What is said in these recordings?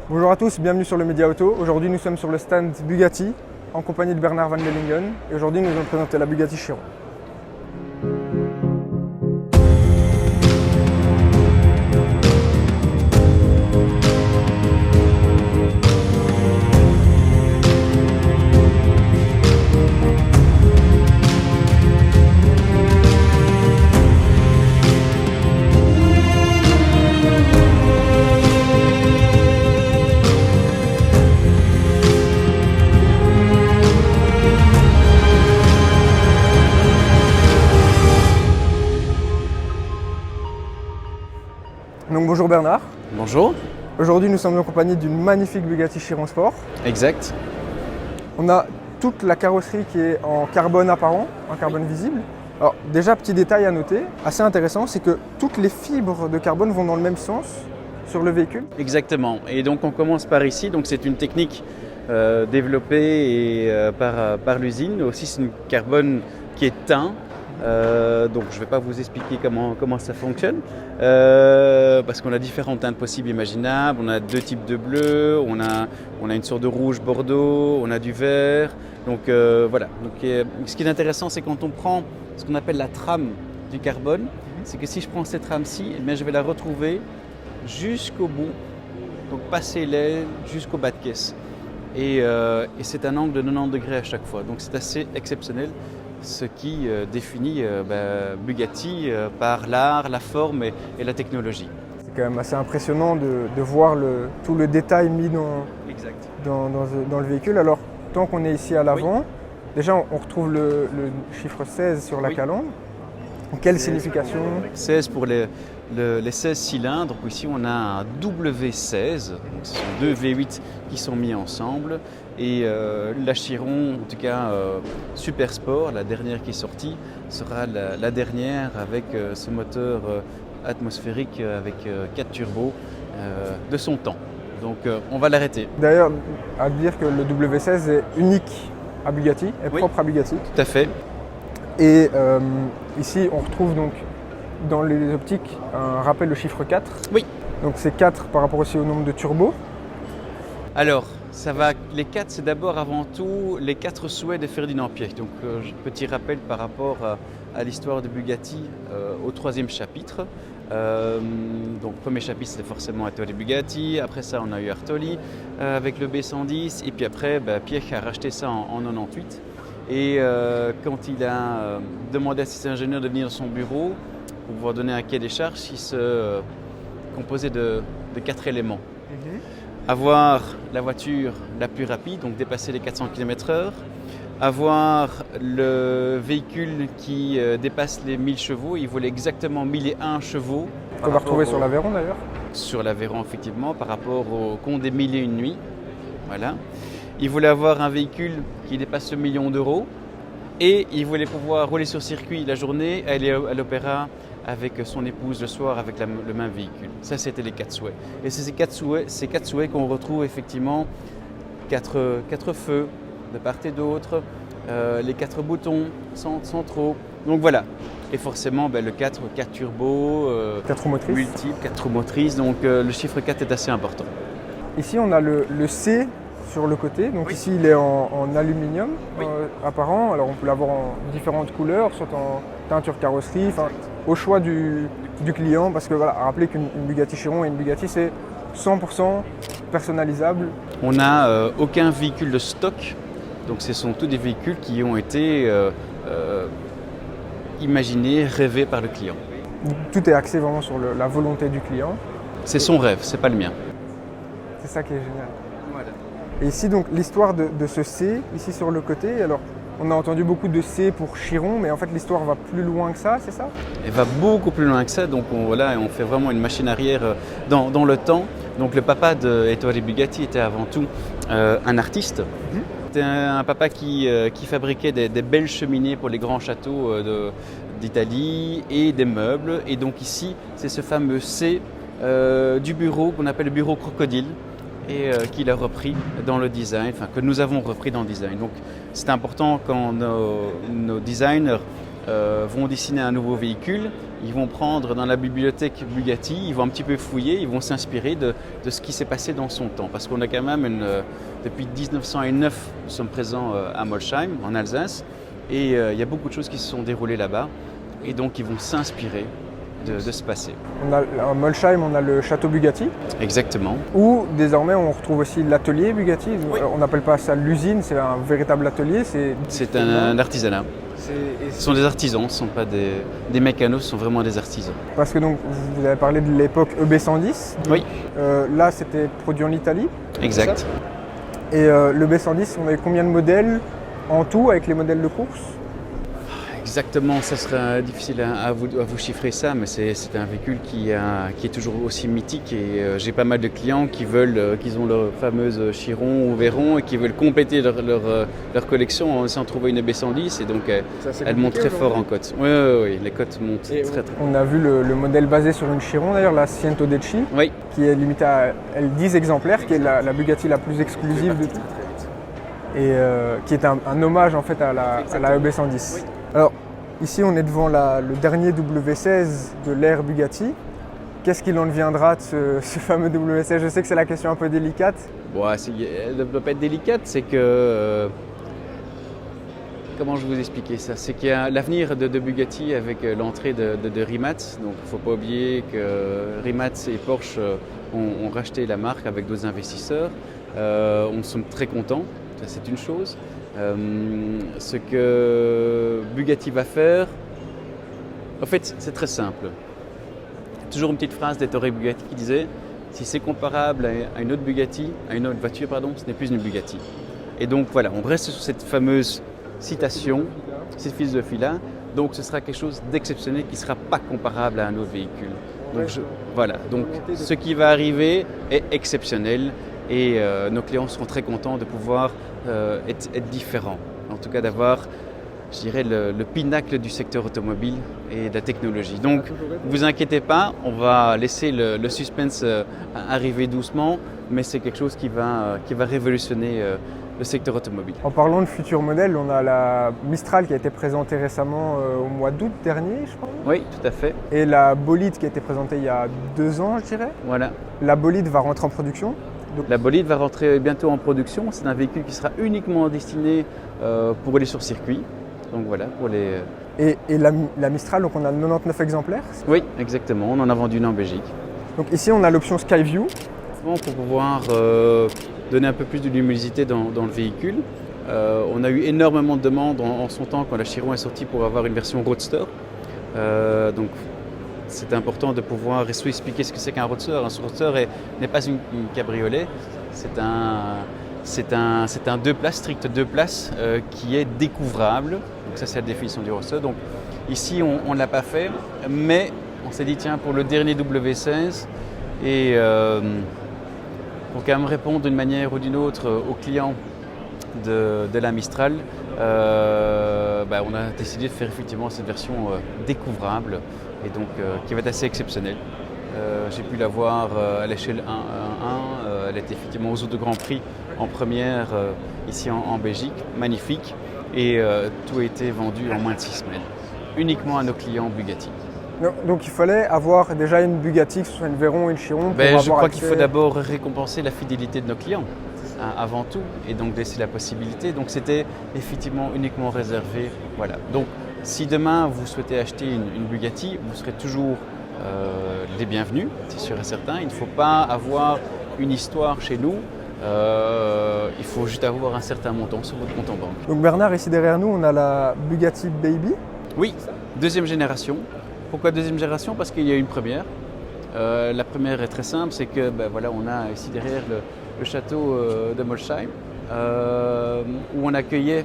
Bonjour à tous, bienvenue sur le Média Auto. Aujourd'hui nous sommes sur le stand Bugatti en compagnie de Bernard Van Lelingen et aujourd'hui nous allons présenter la Bugatti Chiron. Donc bonjour Bernard. Bonjour. Aujourd'hui nous sommes en compagnie d'une magnifique Bugatti Chiron Sport. Exact. On a toute la carrosserie qui est en carbone apparent, en carbone visible. Alors déjà petit détail à noter, assez intéressant, c'est que toutes les fibres de carbone vont dans le même sens sur le véhicule. Exactement. Et donc on commence par ici. Donc c'est une technique développée par l'usine. Aussi c'est une carbone qui est teint. Donc je ne vais pas vous expliquer comment ça fonctionne parce qu'on a différentes teintes possibles imaginables. On a deux types de bleu, on a une sorte de rouge bordeaux, on a du vert. Donc voilà. Donc, ce qui est intéressant, c'est quand on prend ce qu'on appelle la trame du carbone, c'est que si je prends cette trame-ci, eh bien, je vais la retrouver jusqu'au bout, donc passer l'aile jusqu'au bas de caisse. Et c'est un angle de 90 degrés à chaque fois. Donc c'est assez exceptionnel. Ce qui définit Bugatti par l'art, la forme et la technologie. C'est quand même assez impressionnant de voir tout le détail mis dans le véhicule. Alors, tant qu'on est ici à l'avant, déjà on retrouve le chiffre 16 sur la calandre. Quelle signification? 16 pour les 16 cylindres. Donc ici on a un W16, donc ce sont deux V8 qui sont mis ensemble. Et la Chiron, en tout cas Super Sport, la dernière qui est sortie, sera la dernière avec ce moteur atmosphérique avec 4 turbos de son temps. Donc on va l'arrêter. D'ailleurs, à dire que le W16 est unique à Bugatti, est propre à Bugatti. Tout à fait. Et ici, on retrouve donc dans les optiques un rappel, le chiffre 4. Oui. Donc c'est 4 par rapport aussi au nombre de turbos. Alors, les 4, c'est d'abord avant tout les 4 souhaits de Ferdinand Piëch. Donc, petit rappel par rapport à l'histoire de Bugatti au 3e chapitre. Donc, premier chapitre, c'était forcément Ettore Bugatti. Après ça, on a eu Artoli avec le B110. Et puis après, Piëch a racheté ça en 98. Et quand il a demandé à ses ingénieurs de venir dans son bureau pour pouvoir donner un cahier des charges, il se composait de 4 éléments. Avoir la voiture la plus rapide, donc dépasser les 400 km/h. Avoir le véhicule qui dépasse les 1000 chevaux. Il voulait exactement 1001 chevaux. On va retrouver sur l'Aveyron d'ailleurs. Sur l'Aveyron, effectivement, par rapport au conte des 1001 nuits. Voilà. Il voulait avoir un véhicule qui dépasse le million d'euros. Et il voulait pouvoir rouler sur circuit la journée, aller à l'opéra avec son épouse le soir avec le même véhicule. Ça, c'était les 4 souhaits. Et c'est ces quatre souhaits qu'on retrouve effectivement 4 feux de part et d'autre, les 4 boutons centraux. Donc voilà. Et forcément, le 4 turbos, 4 motrices. Multiples, 4 motrices. Donc le chiffre 4 est assez important. Ici, on a le C sur le côté. Donc ici, il est en aluminium apparent. Alors on peut l'avoir en différentes couleurs, soit en teinture carrosserie, au choix du client. Parce que voilà, rappelez qu'une Bugatti Chiron et une Bugatti, c'est 100% personnalisable. On n'a aucun véhicule de stock. Donc ce sont tous des véhicules qui ont été imaginés, rêvés par le client. Tout est axé vraiment sur la volonté du client. C'est son rêve, c'est pas le mien. C'est ça qui est génial. Voilà. Et ici, donc, l'histoire de ce C, ici sur le côté, alors on a entendu beaucoup de C pour Chiron, mais en fait l'histoire va plus loin que ça, c'est ça? Elle va beaucoup plus loin que ça, donc on fait vraiment une machine arrière dans le temps. Donc le papa d'Ettore Bugatti était avant tout un artiste. C'était un papa qui fabriquait des belles cheminées pour les grands châteaux d'Italie et des meubles. Et donc ici, c'est ce fameux C du bureau qu'on appelle le bureau crocodile. Et qu'il a repris dans le design, que nous avons repris dans le design. Donc c'est important quand nos designers vont dessiner un nouveau véhicule, ils vont prendre dans la bibliothèque Bugatti, ils vont un petit peu fouiller, ils vont s'inspirer de ce qui s'est passé dans son temps. Parce qu'on a quand même, depuis 1909, nous sommes présents à Molsheim, en Alsace, et il y a beaucoup de choses qui se sont déroulées là-bas, et donc ils vont s'inspirer de ce passé. À Molsheim, on a le château Bugatti. Exactement. Où désormais on retrouve aussi l'atelier Bugatti. Oui. On n'appelle pas ça l'usine, c'est un véritable atelier. C'est un artisanat. Ce sont des artisans, ce ne sont pas des mécanos, ce sont vraiment des artisans. Parce que donc, vous avez parlé de l'époque EB110. Oui. Là, c'était produit en Italie. Exact. Et le B110, on avait combien de modèles en tout avec les modèles de course? Exactement, ça sera difficile à vous chiffrer ça, mais c'est un véhicule qui est toujours aussi mythique et j'ai pas mal de clients qui ont leur fameuse Chiron ou Veyron et qui veulent compléter leur collection en essayant de trouver une B110 et donc elle monte très fort en cote. Oui, les cotes montent très très. On a vu le modèle basé sur une Chiron d'ailleurs, la Ciento Decci, oui. Qui est limitée à 10 exemplaires, qui est la Bugatti la plus exclusive de tout. Et qui est un hommage en fait à la EB110. Oui. Alors, ici on est devant le dernier W16 de l'ère Bugatti. Qu'est-ce qu'il en deviendra de ce fameux W16? Je sais que c'est la question un peu délicate. Bon, elle ne peut pas être délicate, c'est que... comment je vais vous expliquer ça? C'est qu'il y a l'avenir de Bugatti avec l'entrée de Rimac. Donc il ne faut pas oublier que Rimac et Porsche ont racheté la marque avec d'autres investisseurs. On sommes très contents, ça c'est une chose. Ce que Bugatti va faire, en fait c'est très simple. Toujours une petite phrase d'Ettore Bugatti qui disait « Si c'est comparable à une autre Bugatti, à une autre voiture, pardon, ce n'est plus une Bugatti ». Et donc voilà, on reste sur cette fameuse citation, cette philosophie-là. Donc ce sera quelque chose d'exceptionnel qui ne sera pas comparable à un autre véhicule. Donc voilà, donc ce qui va arriver est exceptionnel. Et nos clients seront très contents de pouvoir être différents, en tout cas d'avoir, je dirais, le pinacle du secteur automobile et de la technologie. Donc, ne vous inquiétez pas, on va laisser le suspense arriver doucement, mais c'est quelque chose qui va révolutionner le secteur automobile. En parlant de futurs modèles, on a la Mistral qui a été présentée récemment au mois d'août dernier, je crois. Oui, tout à fait. Et la Bolide qui a été présentée il y a 2 ans, je dirais. Voilà. La Bolide va rentrer en production. La Bolide va rentrer bientôt en production. C'est un véhicule qui sera uniquement destiné pour aller sur circuit. Donc voilà, pour les... Et la Mistral, donc on a 99 exemplaires. Oui, exactement. On en a vendu une en Belgique. Donc ici, on a l'option Skyview. Pour pouvoir donner un peu plus de luminosité dans le véhicule. On a eu énormément de demandes en son temps quand la Chiron est sortie pour avoir une version Roadster. Donc c'est important de pouvoir expliquer ce que c'est qu'un Roadster. Un Roadster n'est pas une cabriolet, c'est un 2 places, strict 2 places qui est découvrable. Donc ça c'est la définition du Roadster. Donc ici on ne l'a pas fait, mais on s'est dit tiens pour le dernier W16 et pour quand même répondre d'une manière ou d'une autre aux clients de la Mistral, on a décidé de faire effectivement cette version découvrable et donc qui va être assez exceptionnelle. J'ai pu la voir à l'échelle 1-1, elle était effectivement aux autres Grand Prix en première ici en Belgique, magnifique, et tout a été vendu en moins de 6 semaines, uniquement à nos clients Bugatti. Donc il fallait avoir déjà une Bugatti, que ce soit une Veyron ou une Chiron. Je crois qu'il faut d'abord récompenser la fidélité de nos clients. Avant tout, et donc laisser la possibilité. Donc c'était effectivement uniquement réservé. Voilà. Donc si demain vous souhaitez acheter une Bugatti, vous serez toujours les bienvenus, c'est sûr et certain. Il ne faut pas avoir une histoire chez nous. Il faut juste avoir un certain montant sur votre compte en banque. Donc Bernard, ici derrière nous, on a la Bugatti Baby. Oui, deuxième génération. Pourquoi deuxième génération? Parce qu'il y a une première. La première est très simple, c'est que on a ici derrière le château de Molsheim, où on accueille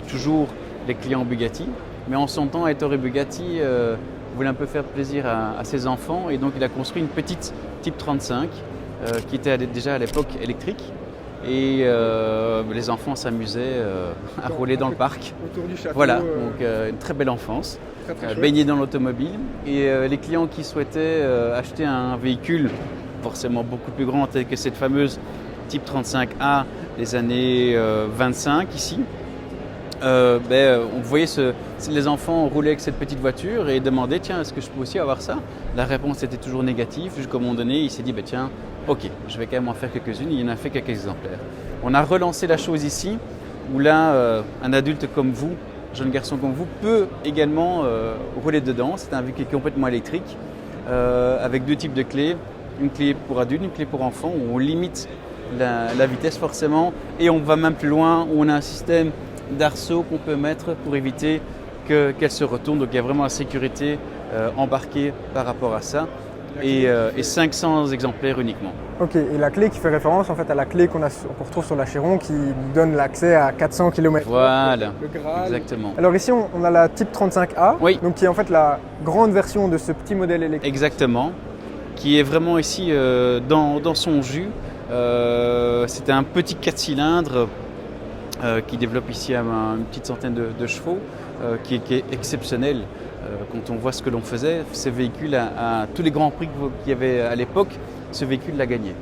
toujours les clients Bugatti. Mais en son temps, Ettore Bugatti voulait un peu faire plaisir à ses enfants et donc il a construit une petite Type 35 qui était déjà à l'époque électrique. Et les enfants s'amusaient à rouler dans le parc. Autour du château. Voilà, donc une très belle enfance, baignée dans l'automobile. Et les clients qui souhaitaient acheter un véhicule forcément beaucoup plus grand tel que cette fameuse Type 35A des années 25 ici, on voyait les enfants rouler avec cette petite voiture et demander tiens, est-ce que je peux aussi avoir ça? La réponse était toujours négative, jusqu'à un moment donné, il s'est dit tiens, ok, je vais quand même en faire quelques-unes, il en a fait quelques exemplaires. On a relancé la chose ici, où là, un adulte comme vous, jeune garçon comme vous, peut également rouler dedans. C'est un véhicule complètement électrique, avec 2 types de clés, une clé pour adulte, une clé pour enfant, où on limite la vitesse forcément, et on va même plus loin, où on a un système d'arceaux qu'on peut mettre pour éviter qu'elle se retourne. Donc il y a vraiment la sécurité embarquée par rapport à ça, et 500 exemplaires uniquement. Ok, et la clé qui fait référence en fait à la clé qu'on retrouve sur l'Achiron qui nous donne l'accès à 400 km. Voilà, le Graal. Exactement. Alors ici on a la Type 35A, oui. Donc qui est en fait la grande version de ce petit modèle électrique. Exactement, qui est vraiment ici dans son jus. C'était un petit 4 cylindres qui développe ici à une petite centaine de chevaux, qui est exceptionnel. Quand on voit ce que l'on faisait, ce véhicule, à tous les grands prix qu'il y avait à l'époque, ce véhicule l'a gagné.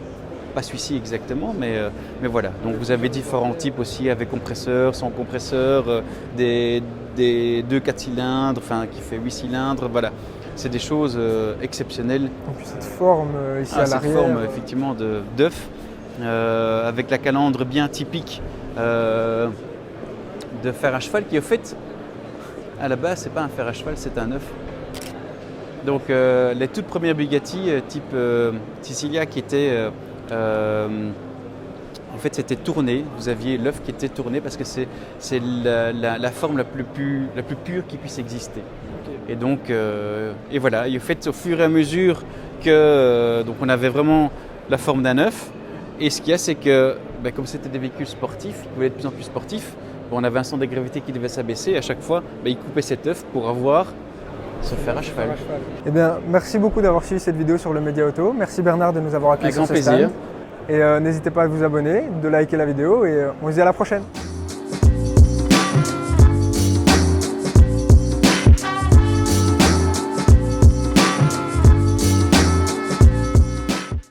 Pas celui-ci exactement, mais voilà. Donc vous avez différents types aussi, avec compresseur, sans compresseur, des 2 4 cylindres, enfin qui fait 8 cylindres, voilà. C'est des choses exceptionnelles. Et puis cette forme ici à l'arrière. Cette forme effectivement d'œuf, avec la calandre bien typique de fer à cheval, qui au fait, à la base, c'est pas un fer à cheval, c'est un œuf. Donc les toutes premières Bugatti type Sicilia qui étaient, en fait c'était tourné, vous aviez l'œuf qui était tourné parce que c'est la forme la plus pure qui puisse exister. Okay. Et donc, et voilà, et au fait au fur et à mesure que donc on avait vraiment la forme d'un œuf, et ce qu'il y a c'est que comme c'était des véhicules sportifs, ils pouvaient être de plus en plus sportifs, on avait un centre de gravité qui devait s'abaisser, et à chaque fois ils coupaient cet œuf pour avoir ce fer à cheval. Eh bien, merci beaucoup d'avoir suivi cette vidéo sur le Média Auto. Merci Bernard de nous avoir accueillis sur ce stand. Avec grand plaisir. Et n'hésitez pas à vous abonner, de liker la vidéo, et on se dit à la prochaine.